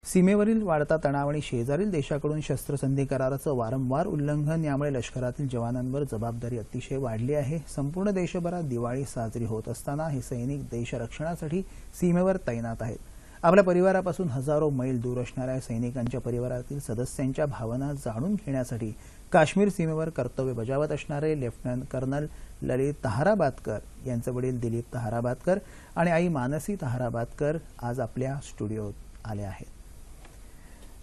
सीमेवरील वाढता तणाव आणि शेजारील देशाकडून शस्त्रसंधी कराराचं वारंवार उल्लंघन यामुळे लष्करातील जवानांवर जबाबदारी अतिशय वाढली आहे। संपूर्ण देशभरात दिवाळी साजरी होत असताना हे सैनिक देशरक्षणासाठी सीमेवर तैनात आहेत। आपल्या परिवारापासून हजारो मैल दूर असणाऱ्या सैनिकांच्या परिवारातील सदस्यांच्या भावना जाणून घेण्यासाठी काश्मीर सीमेवर कर्तव्य बजावत असणारे लेफ्टनंट कर्नल ललित तहाराबादकर यांचे वडील दिलीप तहाराबादकर आणि आई मानसी तहाराबादकर आज आपल्या स्टुडिओत आले आहेत।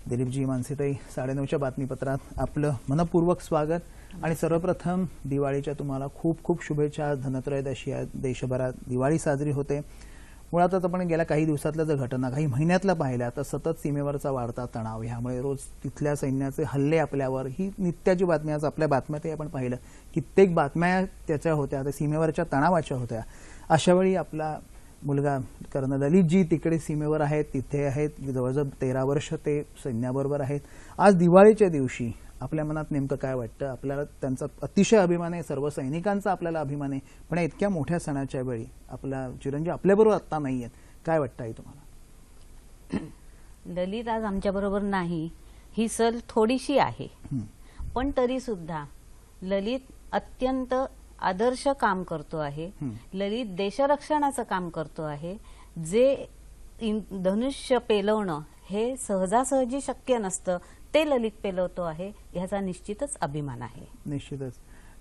दिलीपजी, मानसीताई, 9:30च्या बातमीपत्रात आपलं मनपूर्वक स्वागत आणि सर्वप्रथम दिवाळीच्या तुम्हाला खूप खूप शुभेच्छा। धनत्रयोदशी देशभरात दिवाळी साजरी होते। मुळातच आपण गेल्या काही दिवसातल्या जर घटना काही महिन्यातल्या पाहिल्या तर सतत सीमेवरचा वाढता तणाव ह्यामुळे रोज तिथल्या सैन्याचे हल्ले आपल्यावर ही नित्याची बातमी। आज आपल्या बातम्यातही आपण पाहिलं कित्येक बातम्या त्याच्या होत्या, त्या सीमेवरच्या तणावाच्या होत्या। अशावेळी आपला मुलगा कर्नल ललितजी तिकडे सीमेवर आहेत, तिथे आहेत, जवळजवळ 13 वर्ष ते सैन्याबरोबर आहेत। आज दिवाळीच्या दिवशी आपल्या मनात नेमकं काय वाटतं? आपल्याला त्यांचा अतिशय अभिमान आहे, सर्व सैनिकांचा आपल्याला अभिमान आहे, पण इतक्या मोठ्या सणाच्या वेळी आपला चिरंजीव आपल्याबरोबर आता नाही आहेत, काय वाटतं आहे तुम्हाला? ललित आज आमच्याबरोबर नाही, ही सल थोडीशी आहे, पण तरी सुद्धा ललित अत्यंत आदर्श काम करतो आहे। ललित देशरक्षणाचं काम करतो आहे। जे धनुष्य पेलवणं हे सहजासहजी शक्य नसतं, ते ललित पेलवतो आहे, ह्याचा निश्चितच अभिमान आहे। निश्चितच।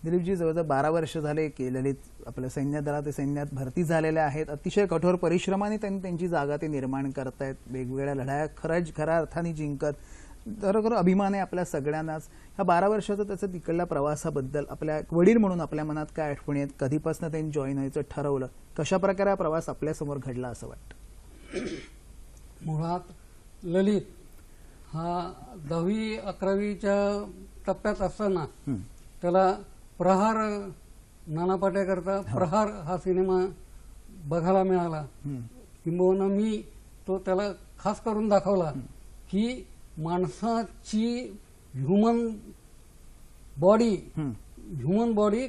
दिलीपजी, जवळजवळ 12 वर्ष झाले की ललित आपल्या सैन्य दलात सैन्यात भरती झालेले आहेत। अतिशय कठोर परिश्रमाने त्यांनी त्यांची जागा ते निर्माण करतायत, वेगवेगळ्या लढाया खऱ्या अर्थाने जिंकत। खरोखर अभिमान आहे आपल्या सगळ्यांनाच। ह्या 12 वर्षाचा त्याचा तिकडल्या प्रवासाबद्दल आपल्या वडील म्हणून आपल्या मनात काय आठवणी आहेत? कधीपासून त्यांनी जॉईन व्हायचं ठरवलं? कशा प्रकारे हा प्रवास आपल्यासमोर घडला असं वाटतं? मुळात ललित हा 10वी-11वीच्या टप्प्यात असताना त्याला प्रहार, नाना पाटेकरचा प्रहार हा सिनेमा बघायला मिळाला। किंबहुना मी तो त्याला खास करून दाखवला की माणसाची ह्युमन बॉडी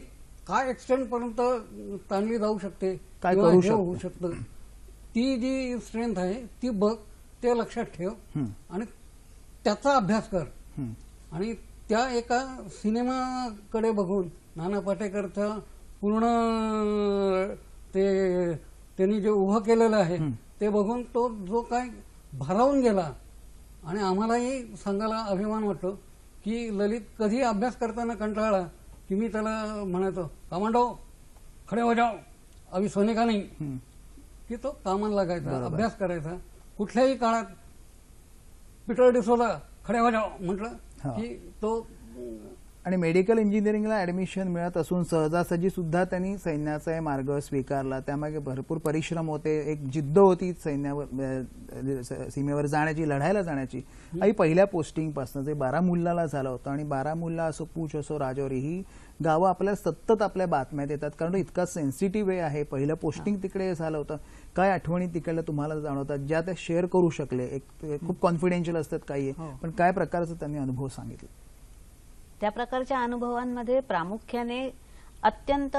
काय एक्सटेंट पर्यंत ताणली जाऊ शकते, काय होऊ शकतं, ती जी स्ट्रेंथ आहे ती बघ, ते लक्षात ठेव आणि त्याचा अभ्यास कर। आणि त्या एका सिनेमाकडे बघून नाना पाटेकरचा पूर्ण ते त्यांनी जे उभं केलेलं आहे ते बघून तो जो काय भारावून गेला। आणि आम्हालाही सांगायला अभिमान वाटतो की ललित कधी अभ्यास करताना कंटाळला की मी त्याला म्हणायचो, कमांडो खडे हो जाओ, अभी सोने का नहीं, की तो कामाला लागायचा, अभ्यास करायचा। कुठल्याही काळात पीटर डिसोजा खडे हो जाओ म्हटलं की तो। आणि मेडिकल इंजिनिअरिंगला ऍडमिशन मिळत असून सहजासहजी सुद्धा त्यांनी सैन्याचा मार्ग स्वीकारला। त्यामागे भरपूर परिश्रम होते, एक जिद्द होती सैन्यावर सीमेवर जाण्याची, लढायला जाण्याची। आई पहिल्या पोस्टिंग पासून जे बारामुल्लाला झालं होतं आणि बारामुल्ला असो, पूंछ असो, राजौरी ही गावं आपल्याला सतत आपल्या बातम्यात येतात, कारण इतका सेन्सिटिव्ह वे आहे। पहिलं पोस्टिंग तिकडे झालं होतं। काय आठवणी तिकडल्या तुम्हाला जाणवतात ज्या त्या शेअर करू शकले? एक खूप कॉन्फिडेन्शियल असतात काही, पण काय प्रकारचं त्यांनी अनुभव सांगितले? त्या प्रकारच्या अनुभवांमध्ये प्रामुख्याने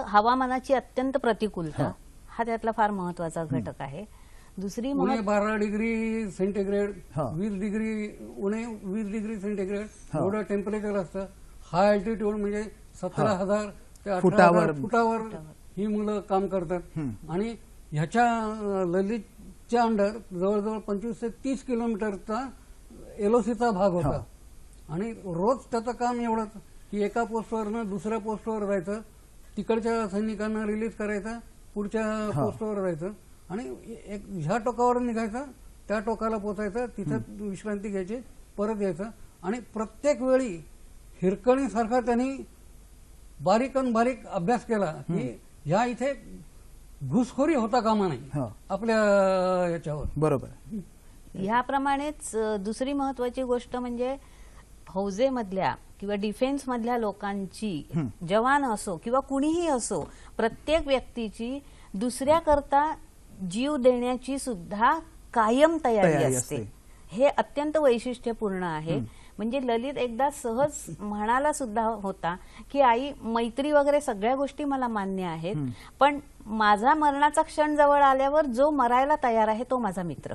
हवामानाची अत्यंत प्रतिकूलता हा त्यातला फार महत्वाचा घटक आहे। दुसरी 12 डिग्री सेंटीग्रेड, 20 डिग्री उणे 20 डिग्री सेंटीग्रेड एवढं टेम्परेचर असतं। हाय अल्टिट्यूड म्हणजे 17,000 ते 18,000 फुटावर ही मुलं काम करतात। आणि ह्याच्या ललितच्या अंडर जवळजवळ 25 ते 30 किलोमीटरचा एलओसीचा भाग होता। आणि रोज त्याचं काम एवढंच की एका पोस्टवरनं दुसऱ्या पोस्टवर जायचं, तिकडच्या सैनिकांना रिलीज करायचं, पुढच्या पोस्टवर जायचं आणि ह्या टोकावर निघायचं, त्या टोकाला पोचायचं, तिथं विश्रांती घ्यायची, परत यायचं। आणि प्रत्येक वेळी हिरकणीसारखा त्यांनी बारीक अभ्यास केला की ह्या इथे घुसखोरी होता कामा नाही आपल्या याच्यावर। बरोबर। ह्याप्रमाणेच दुसरी महत्वाची गोष्ट म्हणजे फौजेमधल्या किंवा डिफेन्स मधल्या लोकांची, जवान असो किंवा कुणीही असो, प्रत्येक व्यक्तीची दुसऱ्याकरता जीव देण्याची सुद्धा कायम तयारी असते। हे अत्यंत वैशिष्ट्यपूर्ण आहे। म्हणजे ललित एकदा सहज म्हणाला सुद्धा होता की आई, मैत्री वगैरे सगळ्या गोष्टी मला मान्य आहेत, पण माझा मरणाचा क्षण जवळ आल्यावर जो मरायला तयार आहे तो माझा मित्र।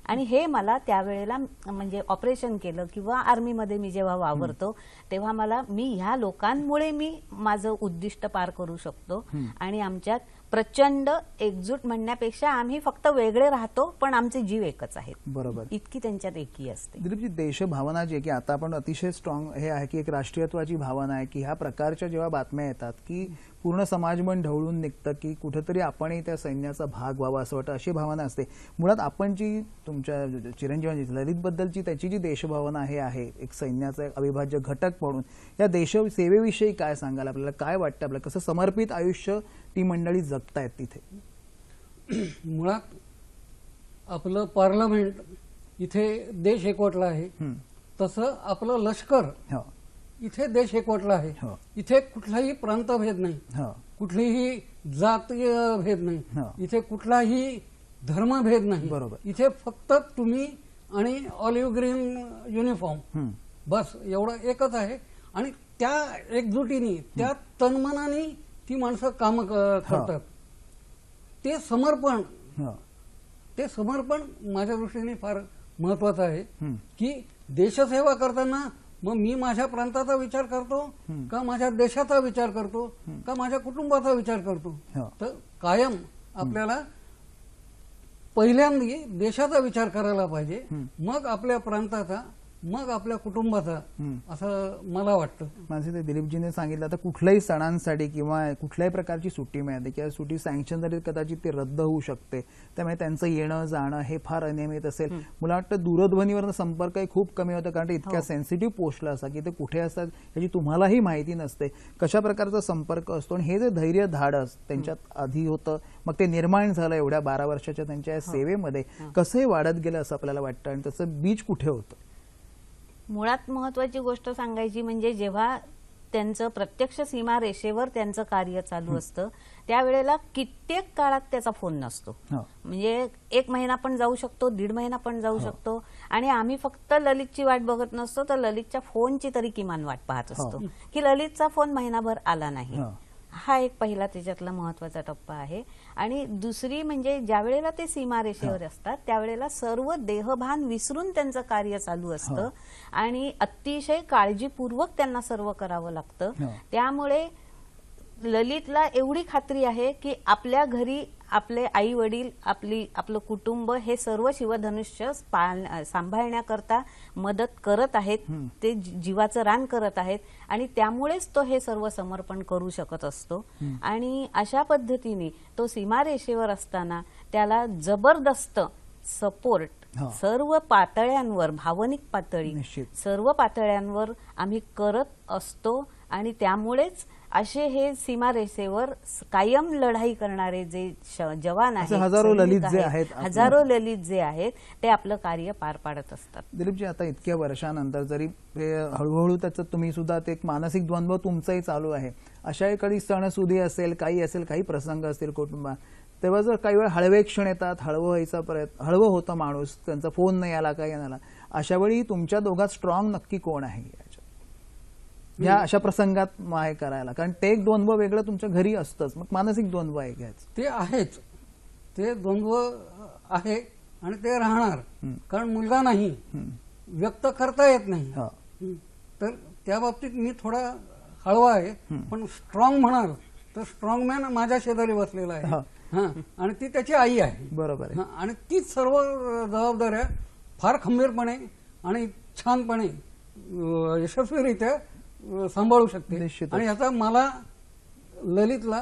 आणि हे मला त्यावेळेला म्हणजे ऑपरेशन केलं किंवा आर्मीमध्ये मी जेव्हा वावरतो तेव्हा मी ह्या लोकांमुळे मी माझं उद्दिष्ट पार करू शकतो. आणि आमच्यात प्रचंड एकजूट म्हणण्यापेक्षा आम्ही फक्त वेगळे राहतो पण आमचे जीव एकच आहेत. बरोबर, इतकी त्यांच्यात एकी असते. दिलीपजी, देशभावना जी आहे की आता आपण अतिशय स्ट्रॉंग हे आहे की एक राष्ट्रीयत्वाची भावना आहे की ह्या प्रकारच्या जेव्हा बातम्या येतात की पूर्ण समाजमन ढवळून निघतं की कुठेतरी आपणही त्या सैन्याचा भाग व्हावा असं वाटतं, अशी भावना असते. मुळात आपण जी तुमच्या चिरंजीवांची ललितबद्दलची त्याची जी देशभावना हे आहे एक सैन्याचा एक अविभाज्य घटक म्हणून, या देशसेवेविषयी काय सांगाल? आपल्याला काय वाटतं, आपल्याला कसं समर्पित आयुष्य ती मंडळी जगतायत तिथे? मुळात आपलं पार्लमेंट इथे देश एकवटला आहे, तसं आपलं लष्कर इथे देश एकवटला आहे. इथे कुठलाही प्रांतभेद नाही, कुठलीही जातीय भेद नाही, इथे कुठलाही धर्मभेद नाही. बरोबर. इथे फक्त तुम्ही आणि ऑलिव्ह ग्रीन युनिफॉर्म, बस एवढं एकच आहे. आणि त्या एकजुटीने त्या तन्मनाने ती माणसं काम करतात. ते समर्पण माझ्या दृष्टीने फार महत्वाचं आहे की देशसेवा करताना मग मी माझ्या प्रांताचा विचार करतो का माझ्या देशाचा विचार करतो का माझ्या कुटुंबाचा विचार करतो. तर कायम आपल्याला पहिल्यांदा देशाचा विचार करायला पाहिजे, मग आपल्या प्रांताचा, मग आपल्या कुटुंबाचा, असं मला वाटतं. माझे ते दिलीपजीने सांगितलं आता कुठल्याही सणांसाठी किंवा कुठल्याही प्रकारची सुट्टी मिळाली किंवा सुट्टी सँक्शन झाली कदाचित ती रद्द होऊ शकते, त्यामुळे त्यांचं येणं जाणं हे फार अनियमित असेल. मला वाटतं दूरध्वनीवर संपर्कही खूप कमी होतं कारण इतक्या सेन्सिटिव्ह पोस्टला असतात की ते कुठे असतात याची तुम्हालाही माहिती नसते, कशा प्रकारचा संपर्क असतो. आणि हे जे धैर्य धाडस त्यांच्यात आधी होतं, मग ते निर्माण झालं एवढ्या 12 वर्षाच्या त्यांच्या सेवेमध्ये, कसंही वाढत गेलं असं आपल्याला वाटतं. आणि त्याचं बीज कुठे होतं? मुळात महत्वाची गोष्ट सांगायची म्हणजे जेव्हा त्यांचं प्रत्यक्ष सीमारेषेवर त्यांचं कार्य चालू असतं त्यावेळेला कित्येक काळात त्याचा फोन नसतो. म्हणजे 1 महिना पण जाऊ शकतो, 1.5 महिना पण जाऊ शकतो. आणि आम्ही फक्त ललितची वाट बघत नसतो तर ललितच्या फोनची तरी किमान वाट पाहत असतो की ललितचा फोन महिनाभर आला नाही. हा एक पहिला त्याच्यातला महत्वाचा टप्पा आहे. आणि दुसरी म्हणजे ज्या वेळेला ते सीमारेषेवर असतात त्यावेळेला सर्व देहभान विसरून त्यांचं कार्य चालू असतं आणि अतिशय काळजीपूर्वक त्यांना सर्व करावं लागतं. त्यामुळे ललितला एवढी खात्री आहे की आपल्या घरी आपले आई वडील, आपलं कुटुंब हे सर्व शिवधनुष्य सांभाळण्याकरता मदत करत आहेत, ते जीवाचं रान करत आहेत आणि त्यामुळेच तो हे सर्व समर्पण करू शकत असतो. आणि अशा पद्धतीने तो सीमारेषेवर असताना त्याला जबरदस्त सपोर्ट सर्व पातळ्यांवर, भावनिक पातळी सर्व पातळ्यांवर आम्ही करत असतो. आणि त्यामुळेच असे हे सीमारेषेवर कायम लढाई करणारे जे जवान आहेत, हजारो ललित जे आहेत ते आपलं कार्य पार पाडत असतात. दिलीपजी, आता इतक्या वर्षानंतर जरी हळूहळू त्याचं तुम्ही सुद्धा ते एक मानसिक द्वंद्व तुमचंही चालू आहे, अशा एखादी सणसुदी असेल, काही प्रसंग असतील कुटुंबात, तेव्हा जर काही वेळ हळवे क्षण येतात, हळवं होतं माणूस, त्यांचा फोन नाही आला, काही आला, अशा वेळी तुमच्या दोघात स्ट्रॉंग नक्की कोण आहे या अशा प्रसंगात माय करायला? कारण ते एक द्वंद्व वेगळं तुमच्या घरी असतंच, मग मानसिक द्वंद्व आहे घ्यायचं. ते आहेच, ते द्वंद्व आहे आणि ते राहणार. कारण मुलगा नाही, व्यक्त करता येत नाही, तर त्या बाबतीत मी थोडा हळवा आहे. पण स्ट्रॉंग म्हणाल तर स्ट्रॉंगमॅन माझ्या शेजारी बसलेला आहे आणि ती त्याची आई आहे. बरोबर आहे. आणि तीच सर्व जबाबदाऱ्या फार खंबीरपणे आणि छानपणे यशस्वीरित्या सांभाळू शकते. आणि याचा मला, ललितला,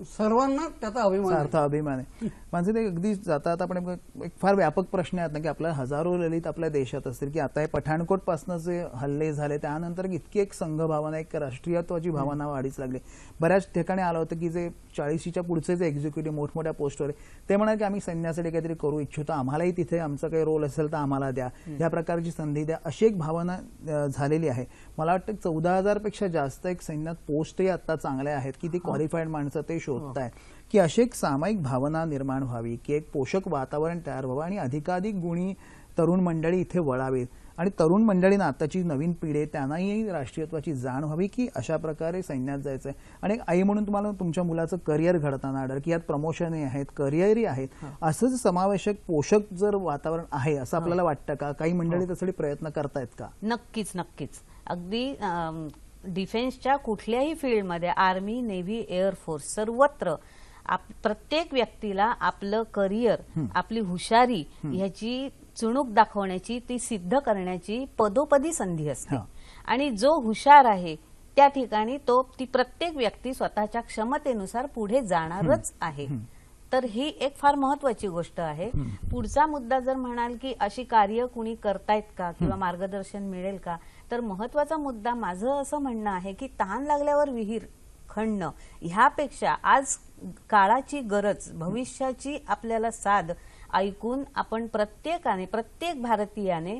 सर्वांना त्याचा अभिमान आहे. म्हणजे ते अगदी जाता आता आपण एक फार व्यापक प्रश्न आहेत ना की आपल्या हजारो ललित आपल्या देशात असतील की आता हे पठाणकोट पासून जे हल्ले झाले त्यानंतर इतकी एक संघभावना, एक राष्ट्रीयत्वाची भावना वाढीच लागली. बऱ्याच ठिकाणी आलं होतं की जे 40च्या पुढचे जे एक्झिक्युटिव्ह मोठमोठ्या पोस्टवर ते म्हणाले की आम्ही सैन्यासाठी काहीतरी करू इच्छितो, आम्हालाही तिथे आमचा काही रोल असेल तर आम्हाला द्या, या प्रकारची संधी द्या, अशी एक भावना झालेली आहे. मला वाटतं 14,000 पेक्षा जास्त एक सैन्यात पोस्टही आता चांगल्या आहेत की ती क्वालिफाईड माणसं ते शोधताय की अशी एक सामायिक भावना निर्माण व्हावी की एक पोषक वातावरण तयार व्हावं आणि अधिकाधिक गुणी तरुण मंडळी इथे वळावीत आणि तरुण मंडळींना आताची नवीन पिढी आहे त्यांनाही राष्ट्रीयत्वाची जाण व्हावी की अशा प्रकारे सैन्यात जायचंय. आणि एक आई म्हणून तुम्हाला तुमच्या मुलाचं करिअर घडताना आढळ की यात प्रमोशनही आहेत, करिअरही आहेत, असंच समावेशक पोषक जर वातावरण आहे असं आपल्याला वाटतं का? काही मंडळी त्यासाठी प्रयत्न करतायत का? नक्कीच नक्कीच. अगदी डिफेन्सच्या कुठल्याही फील्डमध्ये, आर्मी, नेव्ही, एअरफोर्स, सर्वत्र प्रत्येक व्यक्तीला आपलं करिअर, आपली हुशारी ह्याची चुणूक दाखवण्याची, ती सिद्ध करण्याची पदोपदी संधी असते. आणि जो हुशार आहे त्या ठिकाणी ती प्रत्येक व्यक्ती स्वतःच्या क्षमतेनुसार पुढे जाणारच आहे. तर ही एक फार महत्वाची गोष्ट आहे. पुढचा मुद्दा जर म्हणाल की अशी कार्य कुणी करतायत का किंवा मार्गदर्शन मिळेल का, तर महत्वाचा मुद्दा माझं असं म्हणणं आहे की तहान लागल्यावर विहीर खणणं ह्यापेक्षा आज काळाची गरज, भविष्याची आपल्याला साध ऐकून आपण प्रत्येकाने, प्रत्येक भारतीयाने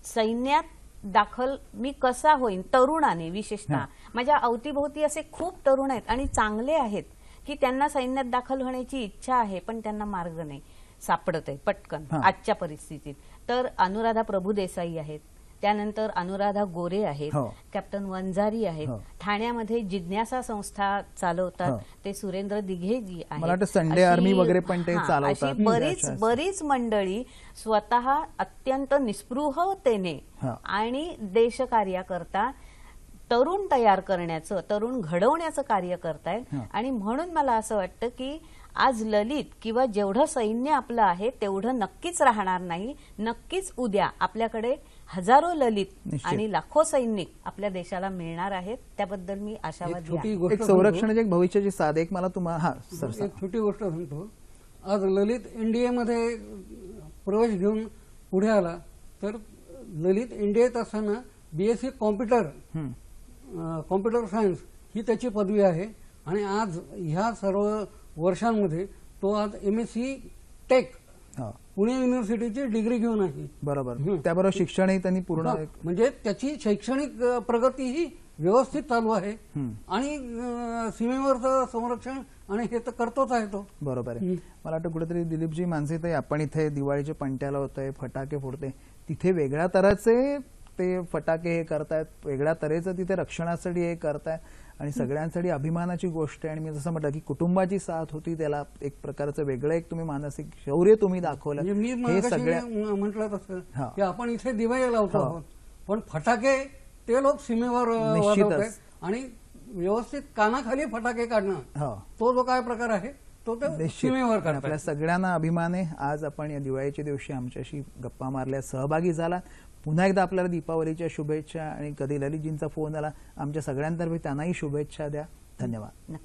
सैन्यात दाखल मी कसा होईन, तरुणाने विशेषतः. माझ्या अवतीभोवती असे खूप तरुण आहेत आणि चांगले आहेत की त्यांना सैन्यात दाखल होण्याची इच्छा आहे पण त्यांना मार्ग नाही सापडत आहे पटकन आजच्या परिस्थितीत. तर अनुराधा प्रभुदेसाई आहेत, त्यानंतर अनुराधा गोरे आहेत, कॅप्टन वंजारी आहेत, ठाण्यामध्ये जिज्ञासा संस्था चालवतात ते सुरेंद्र दिघेजी आहेत, संडे आर्मी वगैरे पण ते चालवतात. अशी बरीच मंडळी स्वतः अत्यंत निस्पृहतेने आणि देशकार्याकरता तरुण तयार करण्याचं, तरुण घडवण्याचं कार्य करतायत. आणि म्हणून मला असं वाटतं की आज ललित किंवा जेवढं सैन्य आपलं आहे तेवढं नक्कीच राहणार नाही. नक्कीच उद्या आपल्याकडे हजारो ललित आणि लाखो सैनिक आपल्या देशाला मिळणार आहेत. त्याबद्दल मी आशावादी आहे. एक संरक्षणाची, एक भविष्याची साध, एक मला तुम्हाला एक छोटी गोष्ट सांगतो. आज ललित एनडीएमध्ये प्रवेश घेऊन पुढे आला तर ललित एनडीएत असताना बीएससी कॉम्प्युटर सायन्स ही त्याची पदवी आहे. आणि आज ह्या सर्व वर्षांमध्ये तो आज MSc टेक पुणे युनिव्हर्सिटीची डिग्री घेऊन आहे. बरोबर. त्याबरोबर शिक्षणही त्यांनी पूर्ण, म्हणजे त्याची शैक्षणिक प्रगती ही व्यवस्थित चालू आहे. आणि सीमेवरचं संरक्षण आणि हे तर करतोच आहे तो. बरोबर आहे. मला वाटतं कुठेतरी दिलीपजी मानसे, आपण इथे दिवाळीच्या पणत्याला होतोय, फटाके फोडते, तिथे वेगळ्या तऱ्हेचे ते फटाके हे करतायत, वेगळ्या तऱ्हेचं तिथे रक्षणासाठी हे करतायत आणि सगळ्यांसाठी अभिमानाची गोष्ट आहे. आणि मी जसं म्हटलं की कुटुंबाची साथ होती, त्याला एक प्रकारचं वेगळं एक तुम्ही मानसिक शौर्य तुम्ही दाखवलं. हे सगळ्या म्हटलं तसं की आपण इथे दिवाळी लावतो आहोत पण फटाके ते लोक सीमेवर वाजवतात आणि व्यवस्थित कानाखाली फटाके काढणं, तो जो काय प्रकार आहे तो सीमेवर काढतात. आपल्या सगळ्यांना अभिमान आहे. आज आपण या दिवाळीच्या दिवशी आमच्याशी गप्पा मारल्या, सहभागी झाला. पुन्हा एकदा आपल्याला दीपावलीच्या शुभेच्छा. आणि कधी ललितजींचा फोन आला, आमच्या सगळ्यांतर्फे त्यांनाही शुभेच्छा द्या. धन्यवाद.